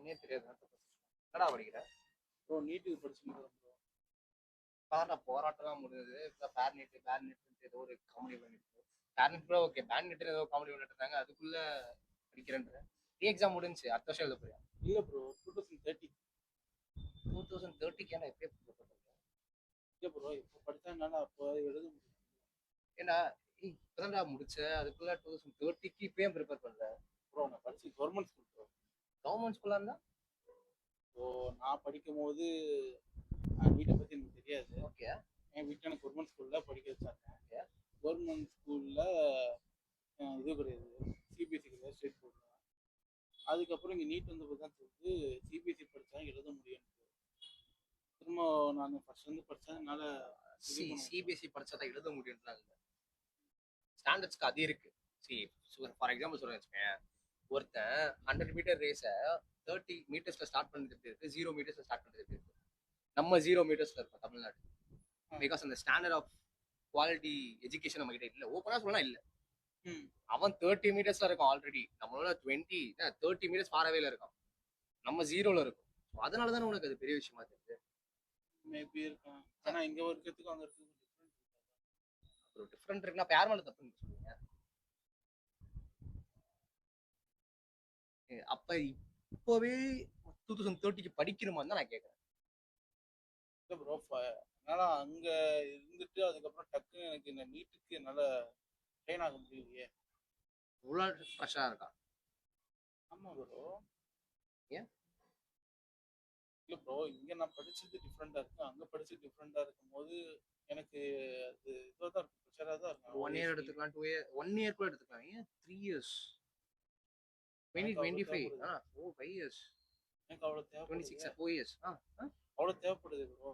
என்னன்னே தெரியாது. என்னடா படிக்கிற? ப்ரோ நீட்டுக்கு படிச்சுருக்கேன் ப்ரோ. நான் போராட்டம் முடிஞ்சது. இப்போ பேர் நெட் ஏதோ ஒரு காமெடி பண்ணிட்டு பேர் நெட் கூட ஓகே. பேர் நெட் ஏதோ காமெடி பண்ணிட்டு இருந்தாங்க. அதுக்குள்ள படிக்கிறேன்ற எக்ஸாம் முடிஞ்சு அடுத்த வருஷம் எழுத போறியா? இல்லை ப்ரோ 2030. 2030க்கு ஏன்னா எப்பயே இல்லை ப்ரோ இப்போ படித்தாங்கனால அப்போ எழுத முடியும். ஏன்னா இப்பதான்டா முடிச்ச அதுக்குள்ள 2030க்கு இப்பயும் ப்ரிப்பேர் பண்ற. ப்ரோ நான் படிச்சு கவர்மெண்ட் ஸ்கூல் ப்ரோ. கவர்மெண்ட் ஸ்கூலா இருந்தா ஸோ நான் படிக்கும் போது வீட்டை பற்றி எனக்கு தெரியாது. ஓகே. என் வீட்டில் எனக்கு கவர்மெண்ட் ஸ்கூலில் படிக்க வச்சாங்க. ஓகே. கவர்மெண்ட் ஸ்கூலில் இது கிடையாது, சிபிஎஸ்சி கிடையாது, ஸ்டேட் போர்டு தான். அதுக்கப்புறம் இங்கே நீட் வந்தபோது தான் சொல்லிட்டு சிபிஎஸ்சி படித்தா எழுத முடியும். திரும்ப நான் ஃபர்ஸ்ட் படித்தேன். என்னால் சிபிஎஸ்சி படிச்சாதான் எழுத முடியும்ன்றாங்க. ஸ்டாண்டர்ட்ஸ்க்கு அது இருக்கு. ஃபார் எக்ஸாம்பிள் சொல்றேன் வச்சுக்கேன். ஒருத்தன் 100 மீட்டர் ரேஸை 30 மீட்டர்ஸ்ல ஸ்டார்ட் பண்ணுறது இருக்கு, 0 மீட்டர்ஸ்ல ஸ்டார்ட் பண்ணுறது இருக்கு. நம்ம 0 மீட்டர்ஸ்ல இருக்கோம் தமிழ்நாடு. பிகாஸ் அந்த ஸ்டாண்டர்ட் ஆஃப் குவாலிட்டி எஜுகேஷன் நம்ம கிட்ட இல்லை. ஓப்பனா சொல்லலாம் இல்லை. அவன் 30 மீட்டர்ஸ்ல இருக்கும் ஆல்ரெடி. நம்மளோட 30 மீட்டர்ஸ் ஃபாரவேல இருக்கும். நம்ம 0ல இருக்கும். அதனால தானே உனக்கு அது பெரிய விஷயமா தெரியுது. மேபி இருக்கும். ஆனா இங்க இருக்கிறதுக்கு அங்க இருக்கிறதுக்கு ஒரு டிஃபரெண்ட் இருக்குன்னா யார் மேல தப்புன்னு சொல்லுவீங்க? அப்ப இப்போவே 2030க்கு படிக்கணுமான்னு தான் நான் கேட்கறேன். இல்லை ப்ரோ, என்னால் அங்கே இருந்துட்டு அதுக்கப்புறம் டக்குன்னு எனக்கு இந்த நீட்டுக்கு என்னால் ட்ரெயின் ஆக முடியலையே. இவ்வளோ ஃப்ரெஷ்ஷாக இருக்கா? ஆமாம் ப்ரோ. ஏன்? இல்லை ப்ரோ, இங்கே நான் படித்தது டிஃப்ரெண்ட்டாக இருக்குது, அங்கே படித்தது டிஃப்ரெண்ட்டாக இருக்கும் போது எனக்கு அது இதுவாக தான் இருக்கும், ப்ரெஷராக தான் இருக்கும். 1 இயர் எடுத்துக்கலாம், 2 இயர், 1 இயர் கூட எடுத்துக்கலாம். ஏன் 3 இயர்ஸ்? 2025 5 இயர்ஸ். எனக்கு அவ்வளோ தேவைப்படுது. 26 4 இயர்ஸ். அவ்வளோ தேவைப்படுது ப்ரோ.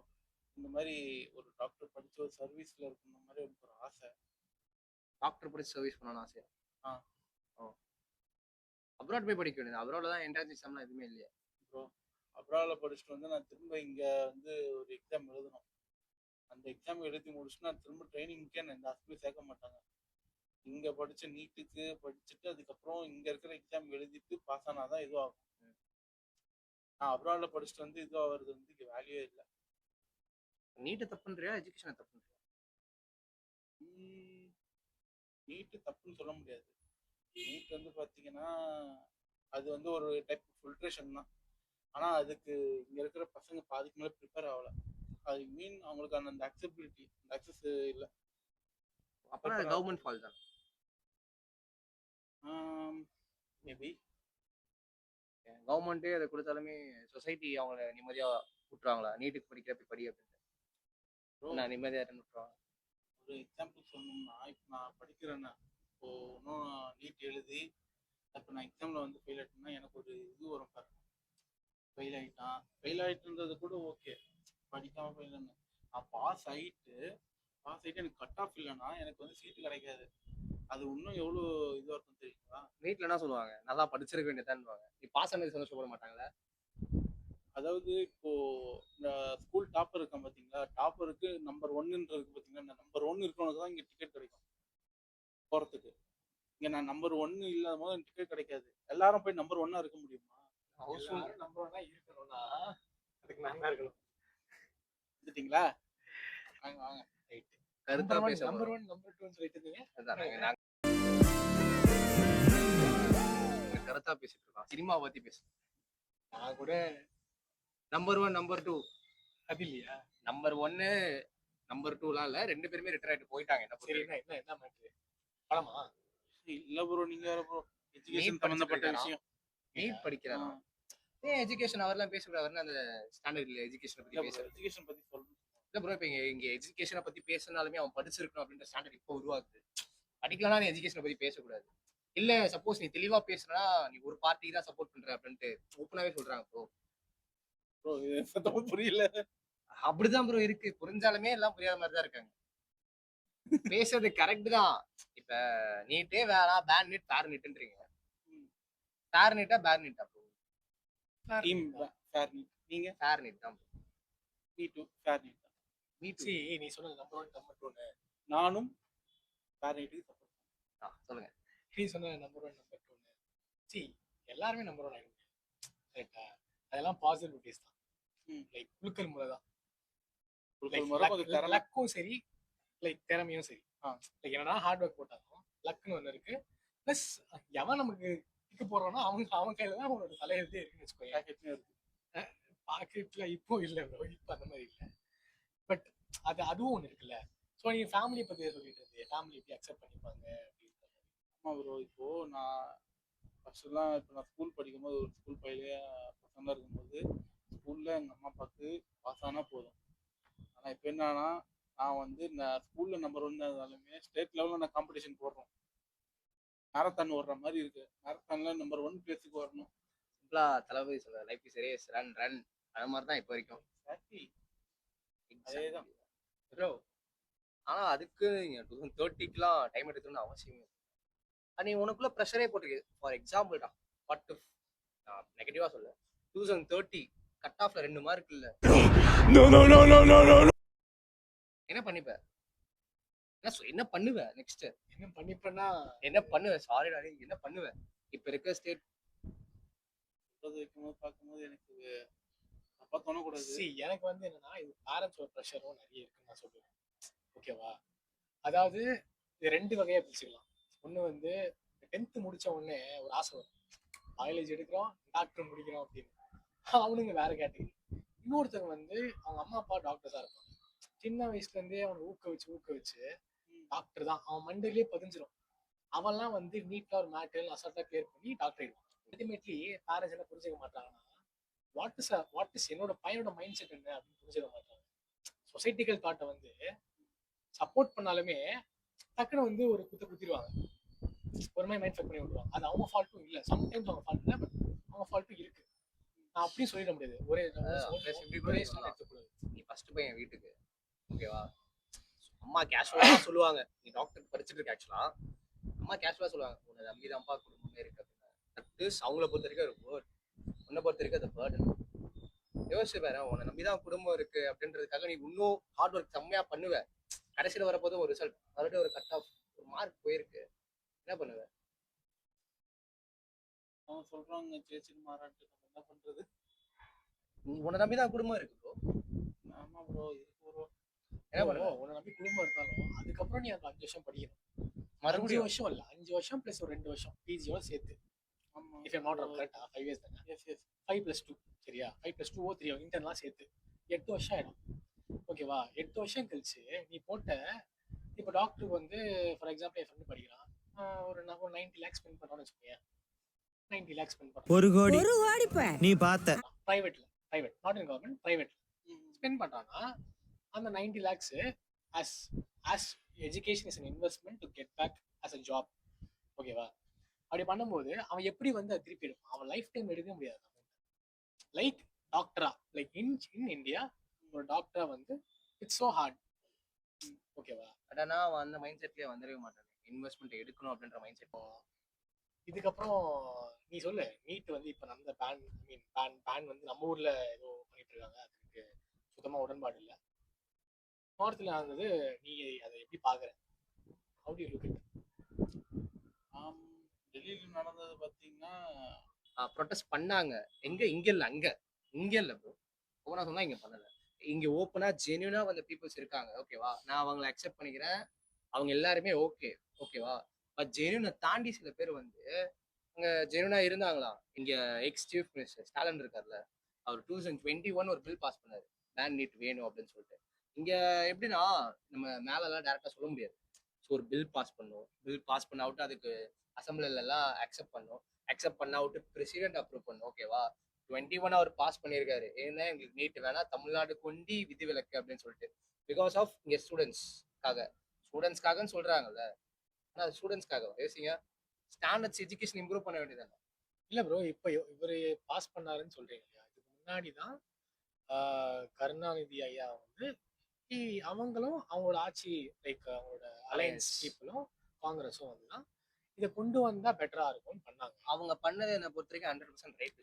இந்த மாதிரி ஒரு டாக்டர் படிச்சு ஒரு சர்வீஸ்ல இருக்கணும் மாதிரி எனக்கு ஒரு ஆசை. டாக்டர் படிச்சு சர்வீஸ் பண்ணணும்னு ஆசையா? அப்ராட் போய் படிக்க வேண்டியது. அப்ராட்ல தான் என்ட்ரன்ஸ் எக்ஸாம்லாம் எதுவுமே இல்லையா ப்ரோ? அப்ராட்ல படிச்சுட்டு வந்து நான் திரும்ப இங்கே வந்து ஒரு எக்ஸாம் எழுதணும். அந்த எக்ஸாம் எழுதி முடிச்சுட்டு நான் திரும்ப ட்ரைனிங்க்கே என்ன இந்த ஹாஸ்பிட்டல் சேர்க்க மாட்டாங்க. இங்கே படித்த நீட்டுக்கு படிச்சுட்டு அதுக்கப்புறம் இங்கே இருக்கிற எக்ஸாம் எழுதிட்டு பாஸ் ஆனால் தான் இதுவாகும். நான் அப்ராட்ல படிச்சுட்டு வந்து இதுவாகிறது வந்து இங்கே வேல்யூவே இல்லை. நீட்டு தப்புன்றியா எஜுகேஷனை தப்புன்றியா? நீட்டு தப்புன்னு சொல்ல முடியாது. நீட் வந்து பார்த்தீங்கன்னா அது வந்து ஒரு டைப் ஃபில்ட்ரேஷன் தான். ஆனால் அதுக்கு இங்கே இருக்கிற பசங்க பாதிக்கு மேலே ப்ரிப்பேர் ஆகலை. அது மீன் அவங்களுக்கான அந்த அக்செப்டிபிலிட்டி, அந்த அக்சஸ் இல்லை. அப்போ கவர்மெண்ட் ஃபால் தான். மேபி கவர்மெண்ட்டே அதை கொடுத்தாலுமே சொசைட்டி அவங்கள நிம்மதியாக விட்டுருவாங்களா? நீட்டுக்கு படிக்கிறப்ப படி அப்படின்ட்டு நான் நிம்மதியாக விட்டுருவாங்க. ஒரு எக்ஸாம்பிள் சொல்லணும்னா, இப்போ நான் படிக்கிறேன்னா இப்போ இன்னும் நீட் எழுதி இப்போ நான் எக்ஸாமில் வந்து ஃபெயில் ஆகிட்டேன்னா எனக்கு ஒரு இது வரும் பாருங்க. ஃபெயில் ஆகிட்டுன்றது கூட ஓகே, படிக்காமல் ஃபெயில்னு. நான் பாஸ் ஆகிட்டு எனக்கு கட் ஆஃப் இல்லைன்னா எனக்கு வந்து சீட்டு கிடைக்காது. அது இன்னும் எவ்வளோ இதுவாக இருக்கும் தெரியுங்களா? வீட்டில் என்ன சொல்லுவாங்க, நல்லா படிச்சிருக்க வேண்டியதான்வாங்க. நீ பாஸ் ஆனது சந்தோஷப்பட மாட்டாங்களா? அதாவது இப்போ இந்த ஸ்கூல் டாப்பர் இருக்கான் பார்த்தீங்களா, டாப்பருக்கு நம்பர் 1ன்றது பார்த்தீங்கன்னா, இந்த நம்பர் 1 இருக்கவனுக்கு தான் இங்கே டிக்கெட் கிடைக்கும் போகிறதுக்கு. இங்கே நான் நம்பர் 1 இல்லாத போது எனக்கு டிக்கெட் கிடைக்காது. எல்லாரும் போய் நம்பர் 1 இருக்க முடியுமா? நம்பர் 1 இருக்கணும்னா அதுக்கு நாங்க இருக்கணும். வந்துட்டீங்களா? வாங்க வாங்க. ரைட். கருத்தா பேச நம்பர் 1 நம்பர் 2 சொல்லிட்டு இருந்தீங்க. அதான் கருத்தா பேசிட்டு இருக்கோம். சினிமா பத்தி பேசுறோம். நான் கூட நம்பர் 1 நம்பர் 2 அது இல்லையா? நம்பர் 1 நம்பர் 2லாம் இல்ல, 2 பேருமே ரிட்டையர் ஆயிட்டு போயிட்டாங்க. என்ன சரி, என்ன மேட்ரு? பணமா? இல்ல ப்ரோ, நீங்க வேற ப்ரோ. எஜுகேஷன் சம்பந்தப்பட்ட விஷயம். நீட் படிக்கிறாரா? ஏன் எஜுகேஷன் அவர்லாம் பேசக்கூடாதுன்னு அந்த ஸ்டாண்டர்ட் இல்ல எஜுகேஷனை பத்தி பேசுறது? எஜுகேஷன் பத்தி சொல்லணும் இல்ல ப்ரோ. இப்போ இங்க எஜுகேஷனை பத்தி பேசினாலுமே அவன் படிச்சிருக்கணும் அப்படின்ற ஸ்டாண்டர்ட் இப்போ உருவாக்குது. படிக்கலன்னா நீ எஜுகேஷனை பத்தி பேசக்கூடாது. இல்ல சப்போஸ் நீ தெளிவா பேசுனா நீ ஒரு பார்ட்டிக்கு தான் சப்போர்ட் பண்ற அப்படின்ட்டு ஓப்பனாவே சொல்றாங்க ப்ரோ. ப்ரோ இது சத்தமா புரியல. அப்படிதான் ப்ரோ இருக்கு. புரிஞ்சாலுமே எல்லாம் புரியாத மாதிரி தான் இருக்காங்க. பேசுறது கரெக்ட் தான். இப்ப நீட்டே வேணாம், பேன் நீட் பேர் நீட்ன்றீங்க. பேர் நீட்டா பேர் நீட்டா ப்ரோ? Team fair NEET. நீங்க ஃபேர் நீட் தான் bro. Me too fair NEET தான். Me too. நீ சொன்னது நம்பர் 1 நம்பர் 2. நானும் ஃபேர் நீட்டுக்கு சப்போர்ட் பண்றேன். சொல்லுங்க. நீ சொன்ன நம்பர் 1 நம்பர் 2. எல்லாரும் நம்பர் 1 ஆயிடுங்க. கரெக்ட்டா? அதெல்லாம் பாசிபிலிட்டிஸ் தான். ம். லைக் குழுக்கள் முறை தான். கொடுக்குற முறை கொஞ்சம் திறமை. லக்கும் சரி, லைக் திறமையும் சரி. லைக் என்னன்னா ஹார்ட் ஒர்க் போட்டாலும் லக்குன்னு ஒன்று இருக்கு. ப்ளஸ் எவன் நமக்கு டிக்கு போடுறானோ அவன் கையில தான் அவனோட தலையெழுத்தே இருக்குன்னு வச்சுக்கோங்க. பேக்கெட்னு இருக்கு. பாக்கெட்ல இப்போ இல்லை ப்ரோ, இப்போ அந்த மாதிரி இல்லை. பட் அதுவும் ஒன்று இருக்குல்ல. ஸோ நீ ஃபேமிலி பற்றி சொல்லிட்டு இருந்தே, ஃபேமிலி எப்படி அக்செப்ட் பண்ணிப்பாங்க அப்படின்னு. ஆமாம் ப்ரோ. இப்போ நான் ஃபர்ஸ்ட்லாம் இப்போ நான் ஸ்கூல் படிக்கும்போது ஒரு ஸ்கூல் பையிலே பசங்களாக இருக்கும்போது ஸ்கூலில் எங்கள் அம்மா அப்பாவுக்கு பாஸ் ஆனால் போதும். ஆனால் இப்போ என்னன்னா நான் வந்து நான் ஸ்கூலில் நம்பர் 1 இருந்தாலுமே ஸ்டேட் லெவலில் நான் காம்படிஷன் போடுறோம். மேரத்தான் ஓடுற மாதிரி இருக்கு. மேரத்தானில் நம்பர் 1 பிளேஸுக்கு வரணும். சிம்பிளா தளபதி சொல்ற life is race, run run. அது மாதிரி தான் இப்போ வரைக்கும். Exactly. அதேதான். ப்ரோ ஆனா அதுக்கு நீங்க 2030க்குலாம் டைம் எடுக்கணும்னு அவசியமே இல்லை. அது நீ உனக்குள்ள ப்ரெஷரே போட்டுருக்கு. ஃபார் எக்ஸாம்பிள்டா, பட் நான் நெகட்டிவா சொல்ல, 2030 கட் ஆஃப்ல 2 மார்க் இல்ல, என்ன பண்ணிப்ப? என்ன பண்ணுவ நெக்ஸ்ட்? என்ன பண்ணிப்பேன்னா என்ன பண்ணுவ? சாரி டாடி, என்ன பண்ணுவ இப்ப இருக்க ஸ்டேட்? சொல்றது வைக்கும்போது பார்க்கும்போது எனக்கு தப்பா தோணக்கூடாது. எனக்கு வந்து என்னன்னா, இது பேரண்ட்ஸோட ப்ரெஷரும் நிறைய இருக்குன்னு நான் சொல்லுவேன். ஓகேவா? அதாவது இது 2 வகையா பிரிச்சுக்கலாம். ஒன்று வந்து 10th முடிச்ச உடனே ஒரு ஆசை வரும், பயாலஜி எடுக்கிறோம், டாக்டர் முடிக்கிறோம் அப்படின்னு. அவனுங்க வேற கேட்டகரி. இன்னொருத்தவங்க வந்து அவங்க அம்மா அப்பா டாக்டர்ஸா இருப்பாங்க. சின்ன வயசுல இருந்தே அவனை ஊக்க வச்சு டாக்டர் தான் அவன் மண்டையிலேயே பதிஞ்சிரும். அவன்லாம் வந்து நீட்டா ஒரு மேட்டர் அசால்ட்டா கிளியர் பண்ணி டாக்டர் ஆயிடுவான். அல்டிமேட்லி பேரண்ட்ஸ் என்ன புரிஞ்சுக்க மாட்டாங்கன்னா, வாட் இஸ் என்னோட பையனோட மைண்ட் செட் என்ன அப்படின்னு புரிஞ்சுக்க மாட்டாங்க. சொசைட்டிக்கல் தாட்டை வந்து சப்போர்ட் பண்ணாலுமே டக்குன்னு வந்து ஒரு குத்திடுவாங்க, ஒரு மாதிரி மைண்ட் செட் பண்ணி விடுவாங்க. அது அவங்க ஃபால்ட்டும் இல்லை, சம்டைம்ஸ் அவங்க ஃபால்ட் இல்லை, பட் அவங்க ஃபால்ட்டும் இருக்கு. நான் அப்படியும் சொல்லிட முடியாது. நீ ஃபர்ஸ்ட் பையன் வீட்டுக்கு, ஓகேவா? அம்மா கேஷுவலா சொல்லுவாங்க, நீ டாக்டர் படிச்சுட்டு இருக்க, ஆக்சுவலா அம்மா கேஷுவலா சொல்லுவாங்க, உன்னை நம்பி தான்ப்பா குடும்பமே இருக்கு அப்படின்னு. அவங்கள பொறுத்த வரைக்கும் ஒரு வேர்ட், உன்னை பொறுத்த வரைக்கும் அது பேர்டன். யோசிச்சு பாரு, உன்னை நம்பிதான் குடும்பம் இருக்கு அப்படின்றதுக்காக நீ இன்னும் ஹார்ட் ஒர்க் செம்மையா பண்ணுவ. கடைசியில வரப்போதும் ஒரு ரிசல்ட், மறுபடியும் ஒரு கட் ஆஃப், ஒரு மார்க் போயிருக்கு, என்ன பண்ணுவ? அவங்க சொல்றாங்க சேச்சின்னு மாறான்ட்டு, நம்ம என்ன பண்றது? உன்னை நம்பிதான் குடும்பம் இருக்கு ப்ரோ. ஆமா ப்ரோ, இருக்கு ப்ரோ. என்ன பண்ணுவோம்? உன்னை நம்பி குடும்பம் இருந்தாலும் அதுக்கப்புறம் நீ அந்த 5 வருஷம் படிக்கணும். மறுபடியும் 5 வருஷம் இல்லை, 5 வருஷம் பிளஸ் ஒரு 2 வருஷம் பிஜியோட சேர்த்து. ஆமா. இஃப் ஐம் நாட் ராங், கரெக்டா? 5 இயர்ஸ் தானே? S S. 5+2 சரியா? 5+2 3 இன்டர்ன்லாம் சேர்த்து 8 வருஷம் ஆயிடும். ஓகேவா? 8 வருஷம் கழிச்சு நீ போட்ட, இப்போ டாக்டருக்கு வந்து ஃபார் எக்ஸாம்பிள் என் ஃப்ரெண்டு படிக்கிறான், ஒரு 90 lakhs ஸ்பெண்ட் பண்ணுறோன்னு வச்சுக்கோங்க. 90 lakhs ஸ்பெண்ட் பண்ணுறான். 1 கோடி நீ பார்த்த பிரைவேட், நாட் இன் கவர்மெண்ட், பிரைவேட்ல ஸ்பெண்ட் பண்ணுறான்னா அந்த 90 lakhs as education is an investment to get back as a job. ஓகேவா? அப்படி பண்ணும்போது அவன் எப்படி வந்து அது திருப்பி எடுப்பான்? அவன் லைஃப் டைம் எடுக்க முடியாது. லைக் டாக்டரா, லைக் இன் இந்தியா ஒரு டாக்டரா வந்து இட்ஸ் ஸோ ஹார்ட். ஓகேவா? அடனா அவன் அந்த மைண்ட் செட்லயே வந்துடவே மாட்டான், இன்வெஸ்ட்மெண்ட் எடுக்கணும் அப்படின்ற மைண்ட் செட். இதுக்கப்புறம் நீ சொல்லு, நீட் வந்து இப்போ நம்ம பேன் வந்து நம்ம ஊர்ல ஏதோ பண்ணிட்டு இருக்காங்க, அதுக்கு சுத்தமா உடன்பாடு இல்லை. நார்த்ல நடந்தது, நீ அதை எப்படி பாக்குற? How do you look it? டெல்லியில் நடந்தது பார்த்தீங்கன்னா ப்ரொடெஸ்ட் பண்ணாங்க. இங்க இல்ல ப்ரோ. ஓப்பனா சொன்னா இங்க பண்ணல. இங்க ஓப்பனா ஜென்யூனா வந்த பீப்புள்ஸ் இருக்காங்க, ஓகேவா? நான் அவங்களை அக்செப்ட் பண்ணிக்கிறேன், அவங்க எல்லாருமே ஓகேவா? பட் ஜென்யூனை தாண்டி சில பேர் வந்து அங்க ஜென்யூனா இருந்தாங்களா? இங்க எக்ஸ் சீஃப் மினிஸ்டர் ஸ்டாலின் இருக்கார்ல, அவர் 2021 ஒரு பில் பாஸ் பண்ணாரு, பேன் நீட் வேணும் அப்படின்னு சொல்லிட்டு. இங்க எப்படின்னா நம்ம மேலெல்லாம் டேரக்டா சொல்ல முடியாது. ஸோ ஒரு பில் பாஸ் பண்ணும், பில் பாஸ் பண்ண அவுட்டு அதுக்கு அசம்பிளில எல்லாம் அக்செப்ட் பண்ண அவுட்டு பிரசிடென்ட் அப்ரூவ் பண்ணும், ஓகேவா? 21 அவர் பாஸ் பண்ணியிருக்காரு, ஏன்னா எங்களுக்கு நீட் வேணா, தமிழ்நாடு கொண்டி விதிவிலக்கு அப்படின்னு சொல்லிட்டு. பிகாஸ் ஆஃப் இங்க ஸ்டூடெண்ட்ஸ்க்காகன்னு சொல்றாங்கல்ல, ஆனா அது ஸ்டூடெண்ட்ஸ்க்காக யோசிங்க. ஸ்டாண்டர்ட்ஸ் எஜுகேஷன் இம்ப்ரூவ் பண்ண வேண்டியதானே? இல்ல ப்ரோ, இப்போ இவர் பாஸ் பண்ணாருன்னு சொல்றீங்க இல்லையா? இதுக்கு முன்னாடி தான் கருணாநிதி ஐயா வந்து அவங்களும் அவங்களோட ஆட்சி, லைக் அவங்களோட அலையன்ஸ் பீப்புளும் காங்கிரஸும் வந்து தான் இதை கொண்டு வந்தா பெட்டரா இருக்கும்னு பண்ணாங்க. அவங்க பண்ணது என்ன பொறுத்த வரைக்கும் 100% ரைட்.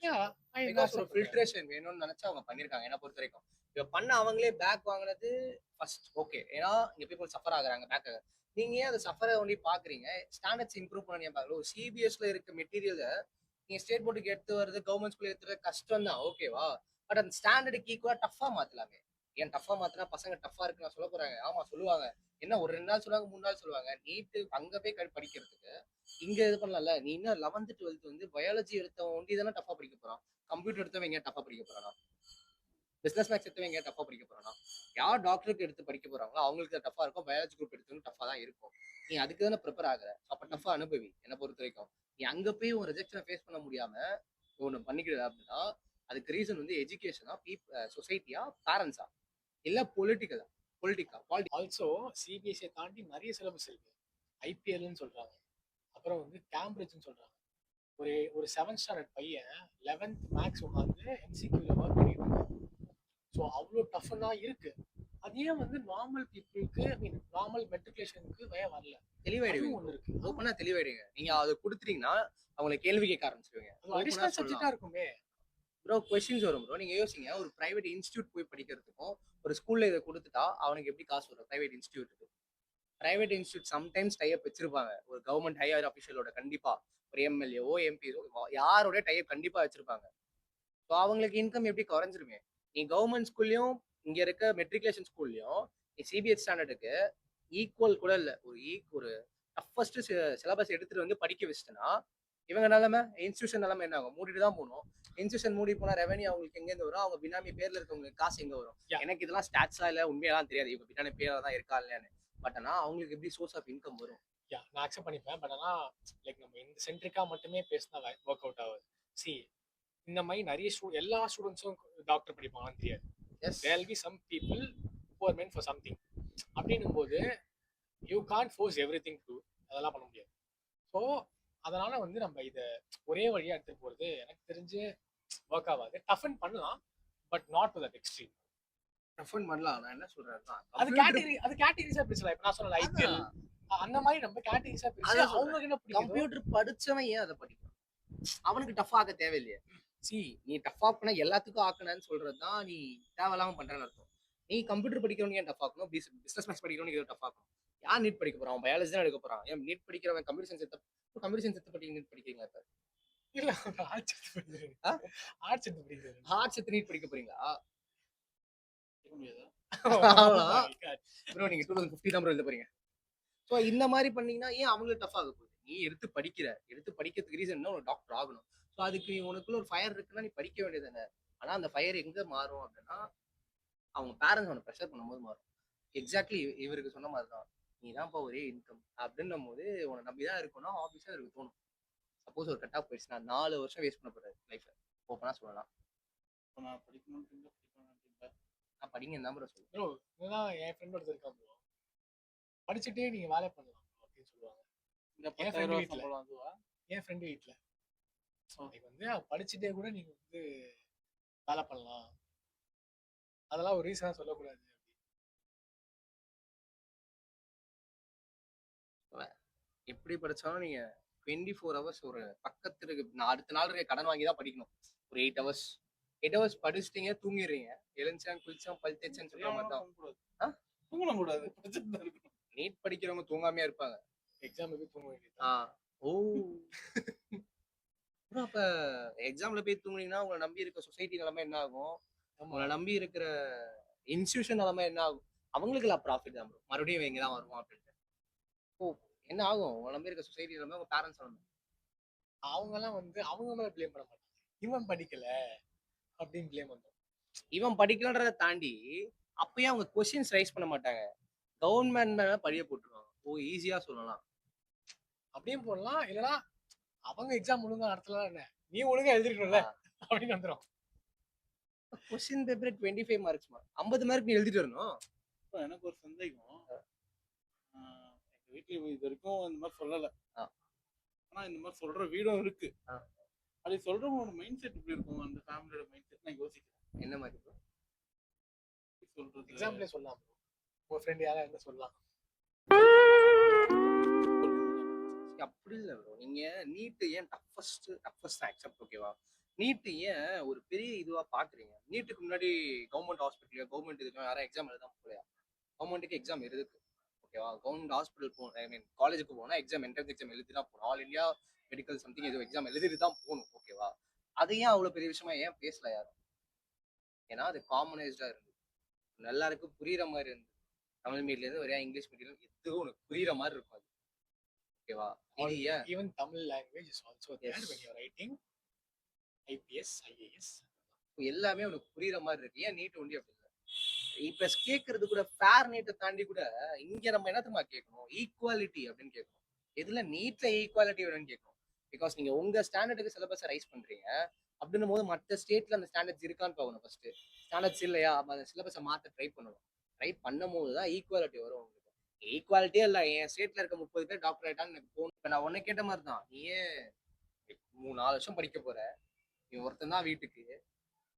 ஒரு ஃபில்ட்ரேஷன் வேணும்னு நினைச்சு அவங்க பண்ணிருக்காங்க. என்ன பொறுத்த வரைக்கும் இப்ப பண்ண அவங்களே பேக் வாங்கினது ஃபர்ஸ்ட் ஓகே, ஏன்னா இங்க பீப்புள் சஃபர் ஆகுறாங்க பேக். நீங்க ஏன் அதை சஃபரை ஒன்லி பாக்குறீங்க? ஸ்டாண்டர்ட்ஸ் இம்ப்ரூவ் பண்ண பாக்குறோம். ஒரு சிபிஎஸ்ல இருக்க மெட்டீரியலை நீங்க ஸ்டேட் போர்டுக்கு எடுத்து வருது கவர்மெண்ட் ஸ்கூல் எடுத்து வரது கஷ்டம் தான், ஓகேவா? பட் அந்த ஸ்டாண்டர்டுக்கு ஈக்குவலா டஃபா மாத்தலாமே. ஏன் டஃபா மாத்தினா பசங்க டஃபா இருக்கு நான் சொல்ல போறாங்க? ஆமா சொல்லுவாங்க. என்ன ஒரு 2 நாள் சொல்லுவாங்க, 3 நாள் சொல்லுவாங்க. நீட்டு அங்க போய் படிக்கிறதுக்கு இங்க இது பண்ணலாம்ல. நீ இன்னும் 11th 12th வந்து பயாலஜி எடுத்தவன் ஒண்டி தானே டஃபா படிக்க போறான். கம்ப்யூட்டர் எடுத்தவன் எங்க டஃபா படிக்க போறானா? பிசினஸ் மேக்ஸ் எடுத்தவன் எங்க டஃபா படிக்க போறானா? யார் டாக்டருக்கு எடுத்து படிக்க போறாங்களோ அவங்களுக்கு டஃபா இருக்கும். பயாலஜி குரூப் எடுத்தவங்க டஃபா தான் இருக்கும். நீ அதுக்கு தானே ப்ரிப்பேர் ஆகுற. அப்ப டஃபா அனுபவி என்ன பொறுத்த வரைக்கும். நீ அங்க போய் ஒரு ரிஜெக்ஷனை ஃபேஸ் பண்ண முடியாம ஒண்ணு பண்ணிக்கிற அப்படின்னா அதுக்கு ரீசன் வந்து எஜுகேஷனா, சொசைட்டியா, பேரண்ட்ஸா, இல்ல பொலிட்டிக்கலா? பாலிடிக்ஸ். ஆல்சோ சிபிஎஸ்சியை தாண்டி நிறைய சிலபஸ் இருக்கு. ஐபிஎல்னு சொல்றாங்க, அப்புறம் வந்து கேம்பிரிட்ஜ்னு சொல்றாங்க. ஒரு 7th ஸ்டாண்டர்ட் பையன் 11th மேக்ஸ் உட்காந்து எம்சிக்யூல ஒர்க் பண்ணிட்டு இருக்கான். ஸோ அவ்வளோ டஃப்னா இருக்கு. அது ஏன் வந்து நார்மல் பீப்புளுக்கு, ஐ மீன் நார்மல் மெட்ரிகுலேஷனுக்கு ஏன் வரல? தெளிவாயிடுவீங்க. ஒன்று இருக்கு. ஓப்பனா தெளிவாயிடுங்க. நீங்க அதை கொடுத்துட்டீங்கன்னா அவங்களை கேள்வி கேட்க ஆரம்பிச்சிருவீங்க. அது அடிஷனல் சப்ஜெக்டா இருக்குமே. ப்ரோ கொஸ்டின்ஸ் வரும் ப்ரோ. நீங்க யோசிங்க, ஒரு பிரைவேட் இன்ஸ்டியூட் போய் படிக்கிறதுக்கும் ஒரு ஸ்கூல்ல இதை கொடுத்துட்டா அவனுக்கு எப்படி காசு வரும்? பிரைவேட் இன்ஸ்டியூட் சம்டைம்ஸ் டைப் வச்சிருப்பாங்க ஒரு கவர்மெண்ட் ஹையர் அஃபிஷியலோட. கண்டிப்பா ஒரு எம்எல்ஏஓ எம்பிஓ யாரோட டைப் கண்டிப்பா வச்சிருப்பாங்க. ஸோ அவங்களுக்கு இன்கம் எப்படி குறைஞ்சிருமே. நீ கவர்மெண்ட் ஸ்கூல்லையும் இங்க இருக்க மெட்ரிகுலேஷன் ஸ்கூல்லையும் நீ சிபிஎஸ் ஸ்டாண்டர்டுக்கு ஈக்குவல் கூட இல்லை. ஒரு டஃபஸ்ட் சிலபஸ் எடுத்துட்டு வந்து படிக்க வச்சுட்டேன்னா இவங்க நிலைமை, இன்ஸ்டியூஷன் நிலைமை என்ன ஆகும்? மூடிட்டு தான் போகணும். இன்ஸ்டியூஷன் மூடி போனா ரெவன்யூ அவங்களுக்கு எங்கேருந்து வரும்? அவங்க பினாமி பேர்ல இருக்கவங்களுக்கு காசு எங்க வரும்? எனக்கு இதெல்லாம் ஸ்டாட்ஸா இல்ல உண்மையெல்லாம் தெரியாது, இவங்க பின்னாடி பேர்ல தான் இருக்கா இல்லையான்னு. பட் ஆனா அவங்களுக்கு எப்படி சோர்ஸ் ஆஃப் இன்கம் வரும்? நான் அக்செப்ட் பண்ணிப்பேன். பட் ஆனால் லைக் நம்ம இந்த சென்ட்ரிக்கா மட்டுமே பேசினா ஒர்க் அவுட் ஆகுது. சி, இந்த மாதிரி நிறைய எல்லா ஸ்டூடெண்ட்ஸும் டாக்டர் படிப்பாங்கன்னு தெரியாது. there will be some people who are meant for something. அப்படின்னும் போது you can't force everything to, அதெல்லாம் பண்ண முடியாது. ஸோ அதனால வந்து நம்ம இதை ஒரே வழியா எடுத்துட்டு போறது எனக்கு தெரிஞ்சு ஒர்க் ஆகாது. டஃபன் பண்ணலாம், but not to that extreme. Toughen பண்ணலாம். நான் என்ன சொல்றேன்னா அது கேட்டகரிஸா பிரிச்சலாம். இப்ப நான் சொன்ன ஐபிஎல் அந்த மாதிரி நம்ம கேட்டகரிஸா பிரிச்சு அவங்களுக்கு என்ன பிடிக்கும். கம்ப்யூட்டர் படிச்சவன் ஏன் அதை படிக்கணும்? அவனுக்கு டஃப் ஆக தேவையில்லையே. சி, நீ டஃப் ஆக்குனா எல்லாத்துக்கும் ஆக்கணும்னு சொல்றதுதான் நீ தேவையில்லாம பண்றேன்னு அர்த்தம். நீ கம்ப்யூட்டர் படிக்கிறவனுக்கு ஏன் டஃப் ஆக்கணும்? பிசினஸ் மேக்ஸ் படிக்கிறவனுக்கு டஃப் ஆக்கணும். யார் நீட் படிக்க போறான்? பயாலஜி தான் எடுக்க போறான். ஏன் நீட் படிக்கிறவன் கம்ப்யூட்டர் சயின்ஸ் எடுத்து படிக்க நீட் படிக்கிறீங்களா? இப்ப இல்ல, ஆர்ட்ஸ் எடுத்து நீட் படிக்க போறீங்களா? ப்ரோ நீங்க 2050 தான் ப்ரோ எழுத போறீங்க. ஸோ இந்த மாதிரி பண்ணீங்கன்னா ஏன் அவங்களுக்கு டஃப் ஆக போகுது? நீ எடுத்து படிக்கிறதுக்கு ரீசன் என்ன? ஒரு டாக்டர் ஆகணும். ஸோ அதுக்கு உனக்குள்ள ஒரு ஃபயர் இருக்குன்னா நீ படிக்க வேண்டியது தானே. ஆனா அந்த ஃபயர் எங்க மாறும் அப்படின்னா அவங்க பேரண்ட்ஸ் அவனை ப்ரெஷர் பண்ணும்போது மாறும். எக்ஸாக்ட்லி இவருக்கு சொன்ன மாதிரி தான். நீ தான்ப்பா ஒரே இன்கம் அப்படின்னும் போது உன்னை நம்பிதான் இருக்கணும். ஆஃபீஸா இருக்கு தோணும். சப்போஸ் ஒரு கட் ஆஃப் போயிடுச்சுன்னா 4 வருஷம் வேஸ்ட் பண்ண போறாரு லைஃபை. ஓப்பனா சொல்லலாம். நான் படிக்கணும் நான் படிங்கன்னு தான் ப்ரோ சொல்லுவேன். ப்ரோ இதுதான் என் ஃப்ரெண்ட் ஒருத்தர் இருக்கான் ப்ரோ. படிச்சுட்டே நீங்க வேலை பண்ணலாம் அப்படின்னு சொல்லுவாங்க. என் ஃப்ரெண்ட் வீட்டில் வந்து படிச்சுட்டே கூட நீங்க வந்து வேலை பண்ணலாம், அதெல்லாம் ஒரு ரீசனா சொல்லக்கூடாது. எப்படி படிச்சாலும் நீங்க 24 ஹவர்ஸ் ஒரு பக்கத்துக்கு அடுத்த நாள் கடன் வாங்கி தான் படிக்கணும். ஒரு 8 ஹவர்ஸ் படிச்சுட்டீங்க, தூங்கிடுறீங்க. எழுந்துச்சான் குளிச்சான் பல் தேய்ச்சான்னு சொல்ற மாதிரி தான். தூங்கலாம் கூடாது. நீட் படிக்கிறவங்க தூங்காமையா இருப்பாங்க. எக்ஸாம் போய் தூங்க வேண்டியது. ஓ அப்ப எக்ஸாம்ல போய் தூங்குனீங்கன்னா உங்களை நம்பி இருக்க சொசைட்டி நிலைமை என்ன ஆகும்? உங்களை நம்பி இருக்கிற இன்ஸ்டியூஷன் நிலைமை என்ன ஆகும்? அவங்களுக்கு எல்லாம் ப்ராஃபிட் தான் ப்ரோ. மறுபடியும் இங்க தான் வருவோம் அப்படின்ட்டு. ஓ என்ன ஆகும்? உங்களை நம்பி இருக்க சொசைட்டி நிலைமை உங்க பேரண்ட்ஸ் நிலைமை. அவங்க எல்லாம் வந்து அவங்க மேல பிளேம் பண்ண மாட்டாங்க. இவன் படிக்கல அப்படின்னு பிளேம் பண்ணும். இவன் படிக்கலன்றதை தாண்டி அப்பயே அவங்க கொஸ்டின்ஸ் ரைஸ் பண்ண மாட்டாங்க. கவர்மெண்ட் மேல பழிய போட்டுருவாங்க. ஓ ஈஸியா சொல்லலாம். அப்படியும் போடலாம். இல்லைன்னா அவங்க எக்ஸாம் ஒழுங்கா நடத்தலாம், என்ன நீ ஒழுங்கா எழுதிருக்கணும்ல அப்படின்னு வந்துடும். கொஸ்டின் பேப்பர் 25 மார்க்ஸ் 50 மார்க் நீ எழுதிட்டு வரணும். எனக்கு ஒரு சந்தேகம். எங்க வீட்டுல இது வரைக்கும் இந்த மாதிரி சொல்லல. ஆனா இந்த மாதிரி சொல்ற வீடும் இருக்கு. அது சொல்றவங்களோட மைண்ட் செட் எப்படி இருக்கும்? அந்த ஃபேமிலியோட மைண்ட் செட் நான் யோசிக்கிறேன். என்ன மாதிரி சொல்றது? எக்ஸாம்பிளே சொல்லலாம். உங்க ஃப்ரெண்ட் யாரா இருந்தா சொல்லலாம். அப்படி இல்லை ப்ரோ. நீங்க நீட்டு ஏன் டஃபஸ்ட் அக்செப்ட் ஓகேவா? நீட்டு ஏன் ஒரு பெரிய இதுவா பாக்குறீங்க? நீட்டுக்கு முன்னாடி கவர்மெண்ட் ஹாஸ்பிட்டல் கவர்மெண்ட் இதுக்கு யாரும் எக்ஸாம் எழுதாம போலையா? கவர்மெண்ட்டுக்கு எக்ஸாம் இருக்கு ஓகேவா? கவர்மெண்ட் ஹாஸ்பிட்டல் போகணும், ஐ மீன் காலேஜுக்கு போனா எக்ஸாம், என்ட்ரன்ஸ் எக்ஸாம் எழுதி தான் போகணும். ஆல் இந்தியா மெடிக்கல் சம்திங் ஏதோ எக்ஸாம் எழுதிட்டு தான் போகணும். ஓகேவா? அது ஏன் அவ்வளோ பெரிய விஷயமா ஏன் பேசல யாரும்? ஏன்னா அது காமனைஸ்டா இருந்தது, எல்லாருக்கும் புரியுற மாதிரி இருந்தது. தமிழ் மீடியம்லேருந்து ஒரே இங்கிலீஷ் மீடியம் எதுவும் உனக்கு புரியுற மாதிரி இருக்கும் அது. ஓகேவா? இது ஏன் even Tamil language is also there Yes. when you are writing IPS IAS. எல்லாமே உனக்கு புரியுற மாதிரி இருக்கு. ஏன் நீட் ஒண்டி அப்படி இல்லை? இப்ப கேட்கறது கூட ஃபேர் நீட்டை தாண்டி கூட இங்க நம்ம என்ன தெரியுமா கேட்கணும்? ஈக்குவாலிட்டி அப்படின்னு கேட்கணும். எதுல நீட்ல ஈக்குவாலிட்டி வேணும்னு கேட்கணும். பிகாஸ் நீங்க உங்க ஸ்டாண்டர்டுக்கு சிலபஸை ரைஸ் பண்றீங்க அப்படின்னும் போது மற்ற ஸ்டேட்ல அந்த ஸ்டாண்டர்ட்ஸ் இருக்கான்னு பார்க்கணும். ஃபர்ஸ்ட் ஸ்டாண்டர்ட்ஸ் இல்லையா, அந்த சிலபஸை மாத்த ட்ரை பண்ணணும். ட்ரை பண்ணும் போது தான் ஈக்குவாலிட்டி வரும் உங்களுக்கு. ஈக்குவாலிட்டியே இல்லை, என் ஸ்டேட்ல இருக்க 30 பேர் டாக்டர் ஆயிட்டான்னு எனக்கு தோணும். இப்ப நான் உன்னை கேட்ட மாதிரி தான், நீயே 4 வருஷம் படிக்க போற, நீ ஒருத்தன் தான் வீட்டுக்கு.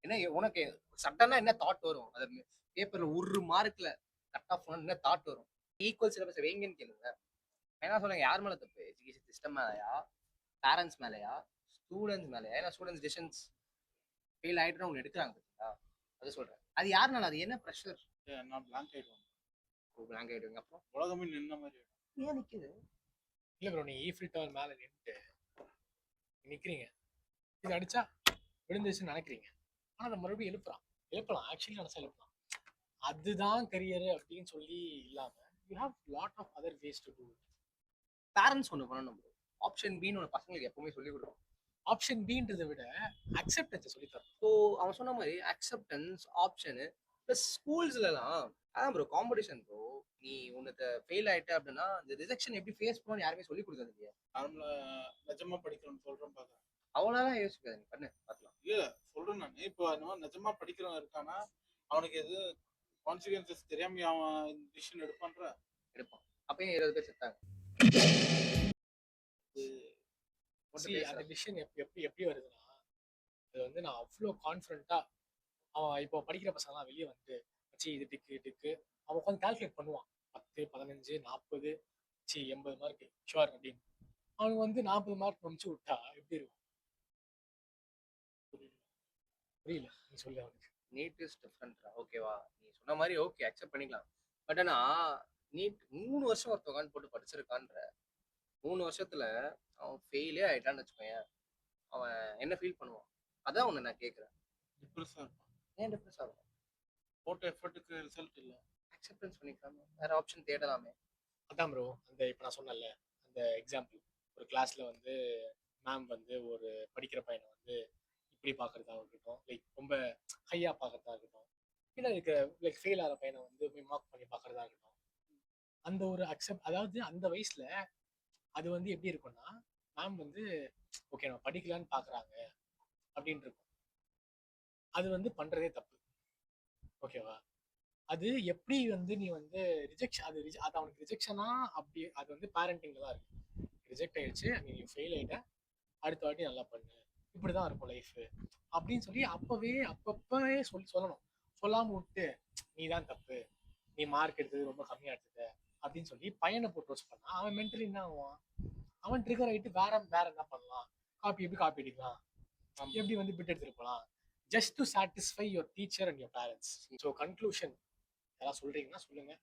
என்ன உனக்கு சட்டனா என்ன தாட் வரும்? அது பேப்பர்ல ஒரு மார்க்ல கட் ஆஃப் என்ன தாட் வரும்? ஈக்குவல் சிலபஸ் வைங்கன்னு கேளுங்க. என்ன சொல்லுங்க, யார் மேல தப்பு? எஜுகேஷன் சிஸ்டம் மேலயா, பேரண்ட்ஸ் மேலயா, ஸ்டூடெண்ட்ஸ் மேலயா? ஏன்னா ஸ்டூடெண்ட்ஸ் டிசிஷன்ஸ் ஃபெயில் ஆயிட்டு அவங்க எடுக்கிறாங்க பார்த்தீங்களா? அது சொல்றேன். அது யாருனால? அது என்ன ப்ரெஷர்? நான் பிளாங்க் ஆயிடுவேன். பிளாங்க் ஆயிடுங்க. அப்புறம் உலகமே நின்ன மாதிரி ஆயிடும். ஏன் நிக்குது? இல்ல ப்ரோ, நீ ஈஃபில் டவர் மேல நின்றுட்டு நிக்கிறீங்க, இது அடிச்சா விழுந்துச்சுன்னு நினைக்கிறீங்க. ஆனா அதை மறுபடியும் எழுப்பலாம் ஆக்சுவலி நினைச்சா எழுப்பலாம். அதுதான் கரியர் அப்படின்னு சொல்லி இல்லாம you have lot of other ways to do. Parents ஒன்று பண்ணணும் ப்ரோ. ஆப்ஷன் பின்னு ஒன்று பசங்களுக்கு எப்பவுமே சொல்லி கொடுக்கணும். ஆப்ஷன் பின்றதை விட அக்செப்டன்ஸ் சொல்லி தரணும். ஸோ அவன் சொன்ன மாதிரி அக்செப்டன்ஸ், ஆப்ஷனு ப்ளஸ் ஸ்கூல்ஸ்லாம் அதான் ப்ரோ காம்படிஷன் ப்ரோ. நீ உனக்கு ஃபெயில் ஆயிட்ட அப்படின்னா இந்த ரிஜெக்ஷன் எப்படி ஃபேஸ் பண்ணணும்னு யாருமே சொல்லி கொடுத்தது இல்லையா? நார்மலா நிஜமா படிக்கிறோம்னு சொல்றேன் பாக்குறேன். அவ்வளோதான் யோசிக்காது, நீ பண்ணு பார்க்கலாம். இல்ல சொல்றேன் நான், இப்போ நிஜமா படிக்கிறவன் இருக்கானா, அவனுக்கு எது கான்சிக்வன்சஸ் தெரியாம அவன் இந்த டிசிஷன் எடுப்பான்ற. எடுப்பான். அப்பயும் 20 பேர் செத்தாங்க. See, அந்த டிசிஷன் எப்படி வருதுன்னா, அது வந்து நான் அவ்வளோ கான்ஃபிடென்ட்டா அவன் இப்போ படிக்கிற பசங்கலாம் வெளியே வந்து வச்சு இது டிக்கு அவன் உட்காந்து கால்குலேட் பண்ணுவான். 10, 15, 40, 80 மார்க் ஷுவர் அப்படின்னு. அவனுக்கு வந்து 40 மார்க் முடிச்சு விட்டா எப்படி இருக்கும்? புரியல நீ சொல்லி அவனுக்கு. நீட் இஸ் டிஃப்ரெண்ட்ரா. ஓகேவா? நீ சொன்ன மாதிரி ஓகே அக்செப்ட் பண்ணிக்கலாம். பட் ஆனா நீட் 3 வருஷம் ஒருத்தவங்க போட்டு படிச்சிருக்கான்ற 3 வருஷத்துல அவன் ஃபெயிலே ஆயிட்டான்னு வச்சுக்கோயேன், அவன் என்ன ஃபீல் பண்ணுவான்? அதான் உன்னை நான் கேட்குறேன். டிப்ரெஸ்ஸா இருப்பான். ஏன் டிஃப்ரென்ஸ் ஆகும்? போட்ட எஃபர்ட்டுக்கு ரிசல்ட் இல்ல. அக்செப்டன்ஸ் பண்ணிக்கலாமே, வேற ஆப்ஷன் தேடலாமே. அதான் ப்ரோ, அந்த இப்போ நான் சொன்னேன்ல அந்த எக்ஸாம்பிள், ஒரு கிளாஸ்ல வந்து மேம் வந்து ஒரு படிக்கிற பையனை வந்து இப்படி பார்க்கறதா இருக்கட்டும், லைக் ரொம்ப ஹையா பார்க்கறதா இருக்கட்டும், இல்லை இருக்க லைக் ஃபெயில் ஆகிற பையனை வந்து போய் மார்க் பண்ணி பார்க்கறதா இருக்கட்டும், அந்த ஒரு அக்செப்ட், அதாவது அந்த வயசுல அது வந்து எப்படி இருக்கும்னா, மேம் வந்து ஓகே நம்ம படிக்கலான்னு பார்க்குறாங்க அப்படின்னு இருக்கும். அது வந்து பண்றதே தப்பு. ஓகேவா? அது எப்படி வந்து நீ வந்து ரிஜெக்ஷன், அது அவனுக்கு ரிஜெக்ஷனா அப்படி, அது வந்து பேரண்டிங்ல தான் இருக்கு. ரிஜெக்ட் ஆயிடுச்சு, நீ ஃபெயில் ஆயிட்ட, அடுத்த வாட்டி நல்லா பண்ணு, இப்படிதான் இருக்கும் லைஃப் அப்படின்னு சொல்லி அப்பப்பவே சொல்லணும். சொல்லாம விட்டு நீ தான் தப்பு, நீ மார்க் எடுத்தது ரொம்ப கம்மியா எடுத்தது அப்படின்னு சொல்லி பையனை போட்டு ரோஸ்ட் பண்ணா அவன் மென்டலி என்ன ஆவான்? அவன் ட்ரிகர் ஆயிட்டு வேற என்ன பண்ணலாம், எப்படி காப்பி அடிக்கலாம், எப்படி வந்து பிட் எடுத்துட்டு போகலாம், just to satisfy your teacher and your parents. So conclusion யாராவது சொல்றீங்கன்னா சொல்லுங்க.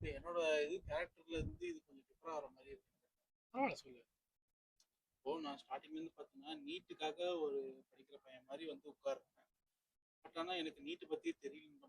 என்னோட இது கேரக்டர்ல இருந்து இது கொஞ்சம் டிஃபர் ஆகிற மாதிரி இருக்கு. பரவாயில்ல சொல்லு. இப்போ நான் ஸ்டார்டிங்ல இருந்து பார்த்தீங்கன்னா நீட்டுக்காக ஒரு படிக்கிற பையன் மாதிரி வந்து உட்காருறேன். பட் ஆனால் எனக்கு நீட்டு பத்தி தெரியல.